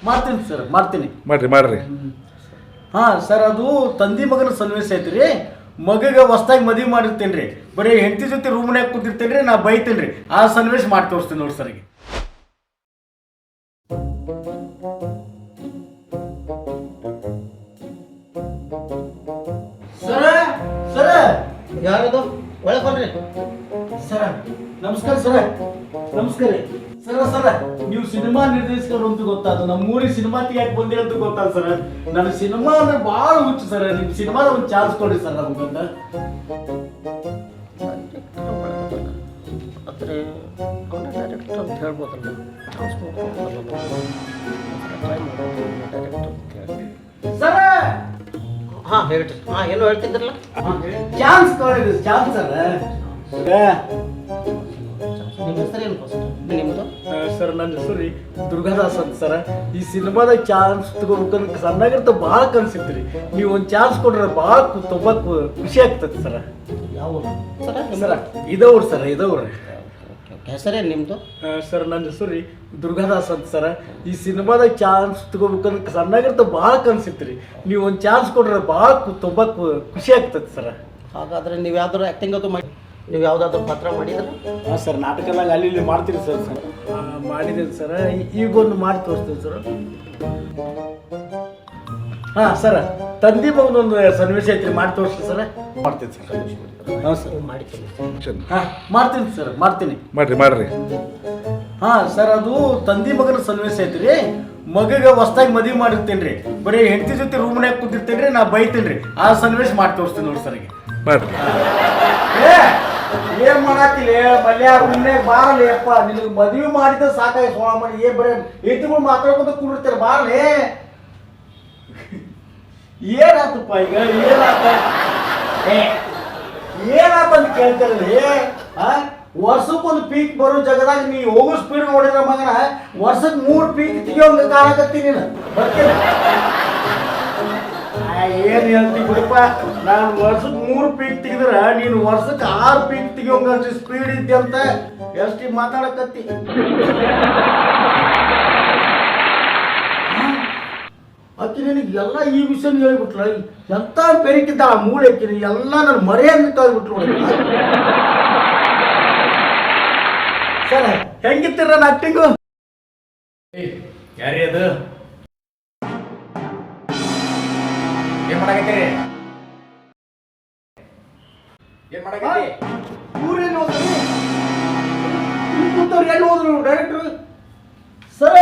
ಮಾಡ್ತೀನಿ ಸರ್, ಮಾಡ್ತೀನಿ. ಮಾಡ್ರಿ. ಹಾಂ ಸರ್, ಅದು ತಂದೆ ಮಗನ ಸನ್ನಿವೇಶ ಐತ್ರಿ. ಮಗಗೆ ಹೊಸ್ದಾಗಿ ಮದುವೆ ಮಾಡಿರ್ತೇನೆ ರೀ. ಬರೀ ಹೆಂಡತಿ ಜೊತೆ ರೂಮ್ನಾಗ ಕೂತಿರ್ತೇನೆ ರೀ, ನಾ ಬೈತೇನೆ ರೀ. ಆ ಸನ್ನಿವೇಶ ಮಾಡಿ ತೋರಿಸ್ತೀನಿ ನೋಡಿ ಸರ್ಗೆ. ಸರ ಯಾರದು ಒಳಗೆ ಬರ್ರಿ. ಸರ ನಮಸ್ಕಾರ ಸರ. ನಮಸ್ಕಾರ ಸರ. ನೀವು ಸಿನಿಮಾ ನಿರ್ದೇಶಕರು ಅಂತ ಗೊತ್ತಾದ, ನಮ್ಮ ಊರಿಗೆ ಸಿನಿಮಾ ಯಾಕೆ ಬಂದಿರ ಅಂತ ಗೊತ್ತಾದ ಸರ್. ನನ್ನ ಸಿನಿಮಾ ಅಂದ್ರೆ ಭಾಳ ಹುಚ್ಚು ಸರ್. ನಿಮ್ಮ ಸಿನಿಮಾದ ಒಂದು ಚಾನ್ಸ್ ಕೊಡಿ ಸರ್ ನಮ್ಗಂತ. ಆದರೆ ಡೈರೆಕ್ಟರ್ ಅಂತ ಹೇಳ್ಬೋದಲ್ಲ, ಸರ ಹಾಂ ಹೇಳ್ರಿ. ಹಾಂ ಏನೋ ಹೇಳ್ತಿದ್ರಲ್ಲ, ಚಾನ್ಸ್ ಕೊಡಿ ಚಾನ್ಸ್ ಸರ್. ನಿಮ್ಮ ಹೆಸರು ಏನು ಫಸ್ಟ್ ನಿಮ್ಮದು? ಸರ್ ನನ್ನ ಹೆಸರು ರೀ ದುರ್ಗಾದಾಸ್ ಅಂತ ಸರ. ಈ ಸಿನಿಮಾದಾಗ ಚಾನ್ಸ್ ತಗೋಬೇಕಂತ ಸಣ್ಣಾಗಿರ್ತ ಭಾಳ ಕನ್ಸಿತ್ತು ರೀ. ನೀವು ಒಂದು ಚಾನ್ಸ್ ಕೊಡ್ರೆ ಭಾಳ ತುಂಬ ಖುಷಿ ಆಗ್ತದೆ ಸರ. ಯಾವ ಸರ ಇದವ್ರು ಸರ, ಇದವ್ರು. ಹೆಸರೇನು ನಿಮ್ಮದು? ಸರ್ ನನ್ನ ಹೆಸರು ರೀ ದುರ್ಗಾದಾಸ್ ಅಂತ ಸರ. ಈ ಸಿನಿಮಾದಾಗ ಚಾನ್ಸ್ ತಗೋಬೇಕಂತ ಸಣ್ಣಾಗಿರ್ತ ಭಾಳ ಕನ್ಸಿತ್ತು ರೀ. ನೀವು ಒಂದು ಚಾನ್ಸ್ ಕೊಡ್ರೆ ಭಾಳ ತುಂಬ ಖುಷಿ ಆಗ್ತದೆ ಸರ. ಹಾಗಾದರೆ ನೀವು ಯಾವ್ದಾದ್ರು ಆ್ಯಕ್ಟಿಂಗ್ ಅದು ಮಾಡಿ, ನೀವು ಯಾವುದಾದ್ರೂ ಪಾತ್ರ ಮಾಡಿದ್ರೆ? ಹಾಂ ಸರ್, ನಾಟಕದಾಗ ಅಲ್ಲಿ ಇಲ್ಲಿ ಮಾಡ್ತೀರಿ ಸರ್. ಮಾಡಿದ್ದೀನಿ ಸರ. ಈಗೊಂದು ಮಾಡಿ ತೋರಿಸ್ತೀನಿ ಸರ್. ಹಾಂ ಸರ, ತಂದೆ ಮಗನೊಂದು ಸನ್ನಿವೇಶ ಐತ್ರಿ, ಮಾಡಿ ತೋರಿಸ್ತೀನಿ ಸರ. ಮಾಡ್ತೀನಿ ಸರ್. ಹಾಂ ಸರ್ ಮಾಡಿದ್ದೀನಿ. ಹಾಂ ಮಾಡ್ತೀನಿ ಸರ್, ಮಾಡ್ತೀನಿ. ಮಾಡ್ರಿ. ಹಾಂ ಸರ್, ಅದು ತಂದೆ ಮಗನ ಸನ್ನಿವೇಶ ಐತ್ರಿ. ಮಗಗೆ ಹೊಸ್ದಾಗಿ ಮದುವೆ ಮಾಡಿರ್ತೇನೆ ರೀ. ಬರೀ ಹೆಂಡತಿ ಜೊತೆ ರೂಮ್ನಾಗ ಕೂತಿರ್ತೇನೆ ರೀ, ನಾ ಬೈತೇನೆ ರೀ. ಆ ಸನ್ನಿವೇಶ ಮಾಡಿ ತೋರಿಸ್ತೀನಿ ನೋಡಿ ಸರ್ಗೆ. ಏನ್ ಮಾಡತ್ತಿಲ್ಲ ಮಲ್ಯ, ಉನ್ನೆ ಬಾರಲಿ ಅಪ್ಪ. ನಿನಗೆ ಮದುವೆ ಮಾಡಿದ ಸಾಕಾಗಿ ಸೋಳ ಮಾಡಿ ಏನ್ ಬರೀ ಹೆಂಡತಿಗಳು ಮಾತಾಡ್ಕೊಂತ ಕೂಡಿರ್ತಾರೆ. ಬಾರಲಿ. ಏನಾತಪ್ಪ ಈಗ? ಏನಾತಂತ ಕೇಳ್ತಾರಲ್ಲಿ? ವರ್ಷಕ್ಕೊಂದು ಪೀಕ್ ಬರೋ ಜಗದಾಗ ನೀ ಹೋಗೋ ಸ್ಪೀಡ್ ನೋಡಿದ್ರ ಮಗನ, ವರ್ಷಕ್ಕೆ 3 ಪೀಕ್ ತೆಗಿಯೋಂಗ ಕಾಣಕತ್ತೀನಿ ನೀನು. ಬರ್ತೀನಿ. ಏನ್ ಹೇಳ್ತಿ ಬಿಡಪ್ಪ. ನಾನು ವರ್ಷಕ್ಕೆ 3 ಪೀಕ್ ತೆಗೆದ್ರ ನೀನು ವರ್ಷಕ್ಕೆ 6 ಪೀಕ್ ತೆಗಿಯೋಂಗ ಸ್ಪೀಡ್ ಇದ್ದೆ ಅಂತ ಎಷ್ಟು ಮಾತಾಡಕತ್ತಿ. ಅಕ್ಕಿ ನಿನಗೆ ಎಲ್ಲ ಈ ವಿಷಯ ಹೇಳ್ಬಿಟ್ಲ. ಎಂತ ಬೆರಿಕಿದ್ದ ಆ ಮೂಳೆ ಅಕ್ಕಿನಿ ಎಲ್ಲ ನನ್ನ ಮರೆಯನ್ನು ಕಳ್ಬಿಟ್ರು ನೋಡಿ. ಸರ್ ಹೆಂಗಿತ್ತೀರ ನನ್ನ ಆಕ್ಟಿಂಗು? ಯಾರೇ ಅದು? ಏನ್ ಮಾಡಕತ್ತೀರಿ? ಇವ್ರೇನು ಹೋದ್ರಿ? ಕೂತವ್ರು ಎಲ್ಲಿ ಹೋದ್ರು ಡೈರೆಕ್ಟ್ರು? ಸರ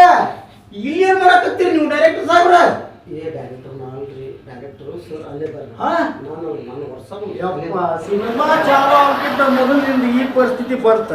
ಇಲ್ಲಿ ಏನ್ ಮಾಡಕತ್ತೀರಿ ನೀವು ಡೈರೆಕ್ಟರ್ ಸಾಹೇಬ್ರ? ಡೈರೆಕ್ಟರ್ ನಾಲ್ರಿ, ಡೈರೆಕ್ಟರು ಸರ್ ಅಲ್ಲೇ ಬರ್ರಿ. ನಾನು ವರ್ಷ ಸಿನಿಮಾ ಚಾಲು ಆಗ್ತಿದ್ದ ಮೊದಲಿನಿಂದ ಈ ಪರಿಸ್ಥಿತಿ ಬರ್ತ.